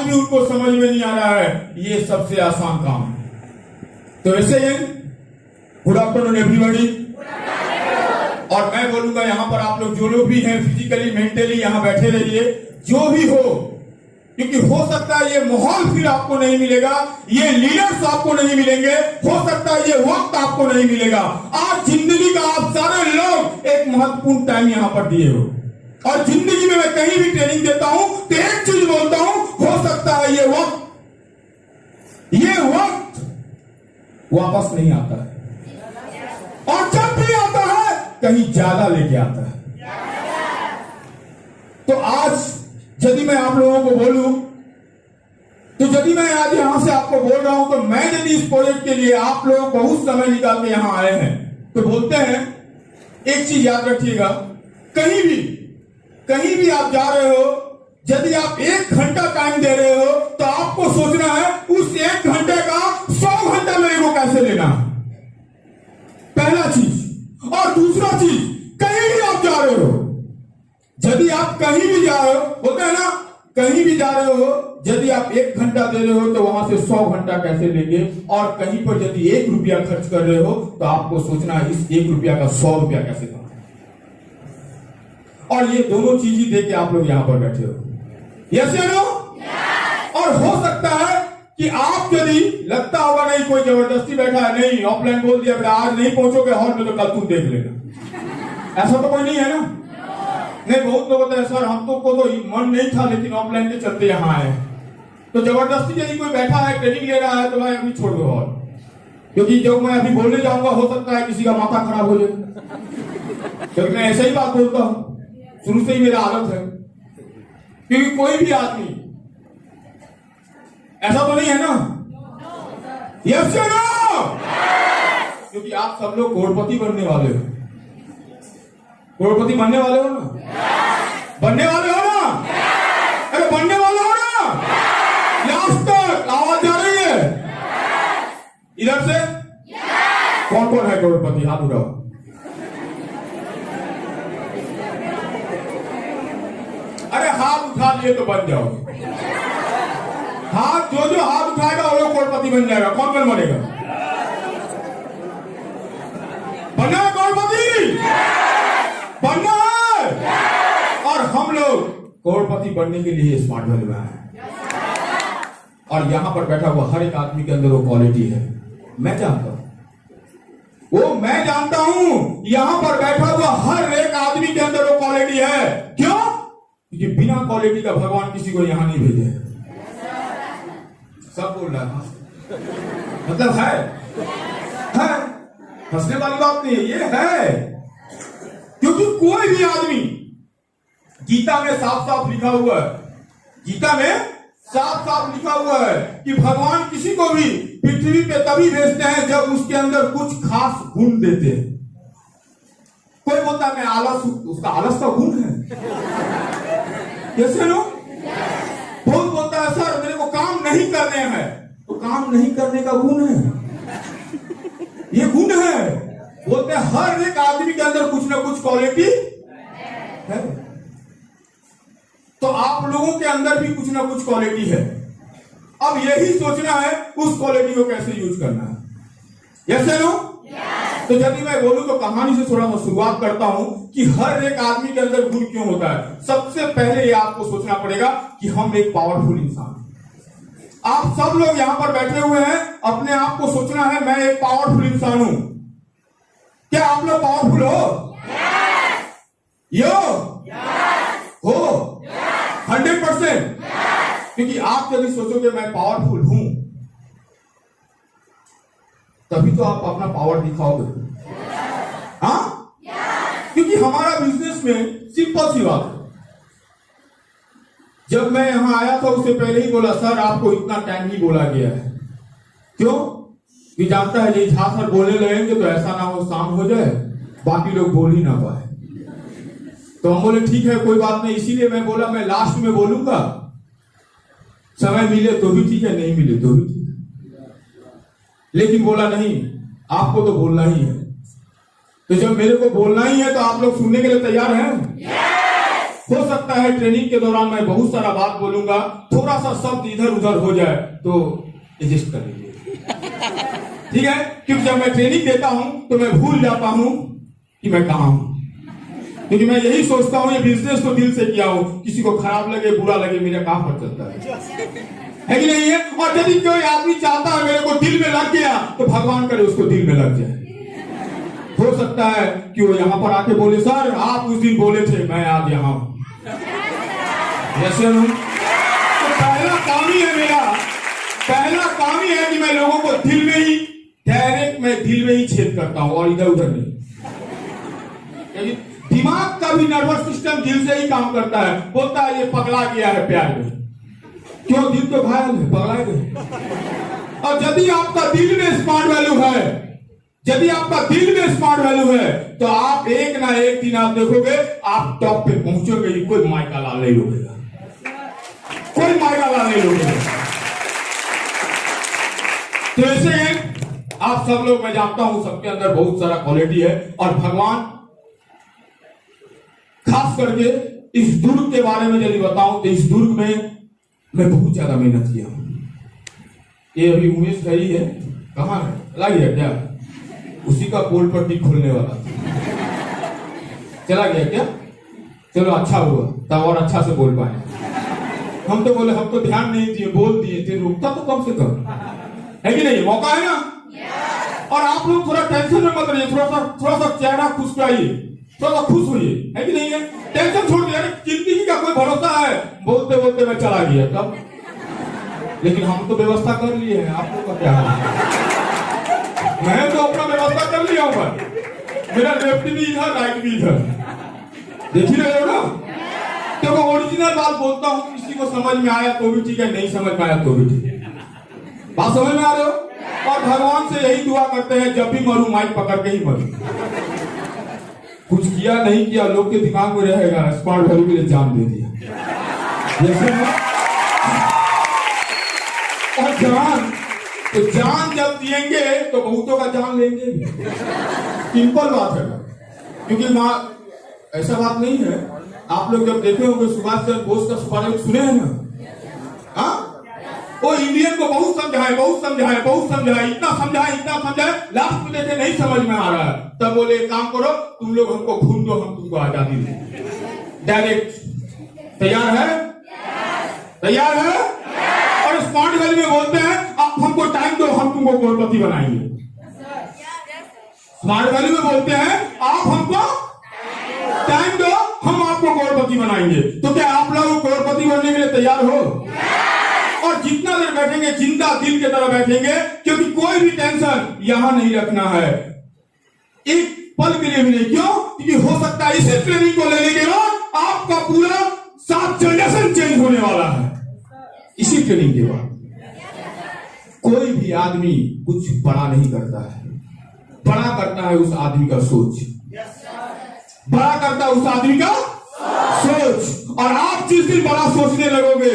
बाद भी उनको समझ में नहीं आ रहा है, ये सबसे आसान काम है। तो ऐसे ही गुड आफ्टरनून एवरीबॉडी। और मैं बोलूंगा यहां पर आप लोग जो लोग भी हैं फिजिकली मेंटली यहां बैठे रहिए, जो भी हो, क्योंकि हो सकता है ये माहौल फिर आपको नहीं मिलेगा, ये लीडर्स आपको नहीं मिलेंगे, हो सकता है ये वक्त आपको नहीं मिलेगा। आज जिंदगी का आप सारे लोग एक महत्वपूर्ण टाइम यहां पर दिए हो, और जिंदगी में मैं कहीं भी ट्रेनिंग देता हूं तो एक चीज बोलता हूं, हो सकता है ये वक्त वापस नहीं आता है, और जब भी आता है कहीं ज्यादा लेके आता है। तो आज यदि मैं आप लोगों को बोलूं, तो यदि मैं आज यहां से आपको बोल रहा हूं, तो मैं यदि इस प्रोजेक्ट के लिए आप लोग बहुत समय निकाल के यहां आए हैं, तो बोलते हैं एक चीज याद रखिएगा, कहीं भी आप जा रहे हो, यदि आप 1 घंटा टाइम दे रहे हो, तो आपको सोचना है उस 1 घंटे का 100 घंटा मेरे को कैसे लेना है, पहला चीज। और दूसरा चीज, कहीं भी आप जा रहे हो, यदि आप कहीं भी जा रहे हो, होता है ना, कहीं भी जा रहे हो, यदि आप 1 घंटा दे रहे हो तो वहां से 100 घंटा कैसे लेंगे, और कहीं पर यदि 1 रुपया खर्च कर रहे हो तो आपको सोचना है इस 1 रुपया का 100 रुपया कैसे कमाएं। और ये दोनों चीज ही दे के आप लोग यहां पर बैठे हो, यस या नो? और हो सकता है कि आप यदि लगता होगा नहीं कोई जबरदस्ती बैठा है, नहीं ऑफलाइन बोल दिया बेटा आज नहीं पहुंचोगे हॉल में तो कल तुम देख लेना, ऐसा तो कोई नहीं है ना? नहीं, बहुत लोग होते हैं सर हमको को तो मन नहीं था लेकिन ऑफलाइन के चलते यहां आए। तो जबरदस्ती यदि कोई बैठा है ट्रेनिंग ले रहा है तो भाई अभी छोड़ दो हॉल, क्योंकि जब मैं अभी बोलने जाऊंगा हो सकता है किसी का माथा खराब हो जाए, क्योंकि मैं ऐसा ही बात बोलता हूं, शुरू से ही मेरा आदत है। क्योंकि कोई भी आदमी, ऐसा तो नहीं है ना? यस या नो? क्योंकि आप सब लोग करोड़पति बनने वाले हो, करोड़पति बनने वाले हो ना? बनने वाले हो ना? अरे बनने वाले हो ना? लास्ट तक आवाज आ रही है इधर से? कौन कौन है करोड़पति? हाथ उठाओ। अरे हाथ उठा लिए तो बन जाओगे, हाथ जो हाथ उठाएगा वो लोग करोड़पति बन जाएगा। कौन कौन बनेगा? बनना है करोड़पति, बनना है। और हम लोग करोड़पति बनने के लिए स्मार्ट वैल्यू में आए, और यहां पर बैठा हुआ हर एक आदमी के अंदर वो क्वालिटी है, मैं जानता हूं, वो मैं जानता हूं, यहां पर बैठा हुआ हर एक आदमी के अंदर वो क्वालिटी है। क्यों? क्योंकि बिना क्वालिटी का भगवान किसी को यहां नहीं भेजे। सब बोल रहा है, मतलब है हंसने वाली बात नहीं है, ये है। क्योंकि कोई भी आदमी, गीता में साफ साफ लिखा हुआ है, गीता में साफ साफ लिखा हुआ है कि भगवान किसी को भी पृथ्वी पे तभी भेजते हैं जब उसके अंदर कुछ खास गुण देते हैं। कोई बोलता है मैं आलस, उसका आलस का गुण है, कैसे लो? बहुत बोलता है सर मेरे को काम नहीं करने हैं, तो काम नहीं करने का गुण है, ये गुण है। बोलते हैं हर एक आदमी के अंदर कुछ ना कुछ क्वालिटी है, तो आप लोगों के अंदर भी कुछ ना कुछ क्वालिटी है। अब यही सोचना है उस क्वालिटी को कैसे यूज करना है, यस या नो? तो यदि मैं बोलूं तो कहानी से थोड़ा सा शुरुआत करता हूं कि हर एक आदमी के अंदर गुण क्यों होता है। सबसे पहले ये आपको सोचना पड़ेगा कि हम एक पावरफुल इंसान, आप सब लोग यहां पर बैठे हुए हैं, अपने आप को सोचना है मैं एक पावरफुल इंसान हूं। क्या आप लोग पावरफुल हो? यो हो 100%। क्योंकि आप यदि सोचोगे मैं पावरफुल हूं, तभी तो आप अपना पावर दिखाओगे। हाँ, क्योंकि हमारा बिजनेस में सिंपल सी बात है, जब मैं यहां आया था उससे पहले ही बोला सर आपको इतना टाइम ही बोला गया है। क्यों? कि जानता है झा सर बोलने लगेंगे तो ऐसा ना हो शाम हो जाए बाकी लोग बोल ही ना पाए। तो हम बोले ठीक है कोई बात नहीं, इसीलिए मैं बोला मैं लास्ट में बोलूंगा, समय मिले तो भी ठीक है, नहीं मिले तो भी ठीक है। लेकिन बोला नहीं, आपको तो बोलना ही है। तो जब मेरे को बोलना ही है तो आप लोग सुनने के लिए तैयार हैं? हो सकता है ट्रेनिंग के दौरान मैं बहुत सारा बात बोलूंगा, थोड़ा सा शब्द इधर उधर हो जाए तो एडजस्ट कर लीजिए, ठीक है? क्योंकि जब मैं ट्रेनिंग देता हूं तो मैं भूल जाता हूं कि मैं कहां हूं, क्योंकि मैं यही सोचता हूं ये बिजनेस तो दिल से किया हूं, किसी को खराब लगे बुरा लगे मेरा काम पर चलता है कि नहीं है? और यदि कोई आदमी चाहता है मेरे को दिल में लग गया तो भगवान करे उसको दिल में लग जाए। हो सकता है कि वो यहां पर आके बोले सर आप उस दिन बोले थे मैं आज यहां हूं, जैसे हूं। तो पहला काम ही है मेरा, पहला काम ही है कि मैं लोगों को दिल में ही डायरेक्ट मैं दिल में ही छेद करता हूं और इधर उधर नहीं। दिमाग का भी नर्वस सिस्टम दिल से ही काम करता है, बोलता है ये पगला गया है प्यार में, क्यों? दिल तो घायल है, पगला गया। और यदि आपका दिल में स्मार्ट वैल्यू है, यदि आपका दिल में स्मार्ट वैल्यू है तो आप एक ना एक दिन आप देखोगे आप टॉप पे पहुंचोगे, कोई माइका लाल नहीं लोगेगा, कोई माइका लाल नहीं लोगेगा। तो ऐसे आप सब लोग, मैं जानता हूं सबके अंदर बहुत सारा क्वालिटी है, और भगवान खास करके इस दुर्ग के बारे में यदि बताऊं तो इस दुर्ग में मैं बहुत ज्यादा मेहनत किया हूं। ये अभी उमेश भाई है, कहां है? लग गया क्या? उसी का पोल पट्टी खोलने वाला चला गया क्या? चलो अच्छा हुआ, तब और अच्छा से बोल पाए। हम तो बोले हम तो ध्यान नहीं दिए, बोल दिए थे, रुकता तो कम से कम, है कि नहीं? मौका है ना। और आप लोग थोड़ा टेंशन में मत रहिए, थोड़ा सा चेहरा खुश कराइए, थोड़ा सा खुश होइए, है कि नहीं है? टेंशन छोड़ दिया, जिंदगी का कोई भरोसा है? बोलते बोलते मैं चला गया तब, लेकिन हम तो व्यवस्था कर लिए हैं, आप लोग का क्या है? मैं तो अपना व्यवस्था कर लिया हूं, मेरा लेफ्ट भी इधर राइट भी इधर, देख ही रहे हो ना? तो मैं ओरिजिनल बात बोलता हूं, किसी को समझ में आया तो भी ठीक है, नहीं समझ में आया तो भी ठीक है। बात समझ में आ रहे हो? और भगवान से यही दुआ करते हैं जब भी मरूं माइक पकड़ के ही मरूं, कुछ किया नहीं किया लोग के दिमाग में रहेगा, स्मार्ट वैल्यू के लिए जान दे दिया, और जान तो जान जब दिएंगे तो बहुतों का जान लेंगे, सिंपल बात है। क्योंकि मां ऐसा बात नहीं है, आप लोग जब देखे होंगे सुभाष चंद्र बोस का बारे में सुने हैं ना? हाँ, वो इंडियन को बहुत समझाए, इतना समझाए, लास्ट में देखे नहीं समझ में आ रहा है, तब बोले एक काम करो तुम लोग हमको खून दो, हम तुमको आजादी दें। डायरेक्ट तैयार है? तैयार है? और स्मार्ट वैल्यू में बोलते हैं आप हमको टाइम दो, हम तुमको करोड़पति बनाएंगे। स्मार्ट वैल्यू में बोलते हैं आप हमको टाइम दो, हम आपको करोड़पति बनाएंगे। तो क्या आप लोग करोड़पति बनने के लिए तैयार हो? और जितना देर बैठेंगे जिंदा दिल की तरह बैठेंगे, क्योंकि कोई भी टेंशन यहां नहीं रखना है, एक पल के लिए भी नहीं। क्यों? क्योंकि हो सकता है इसी ट्रेनिंग को लेने के बाद आपका पूरा 7 जनरेशन चेंज होने वाला है। इसी ट्रेनिंग के बाद कोई भी आदमी कुछ बड़ा नहीं करता है, बड़ा करता है उस आदमी का सोच, बड़ा करता है उस आदमी का सोच। और आप जिस दिन बड़ा सोचने लगोगे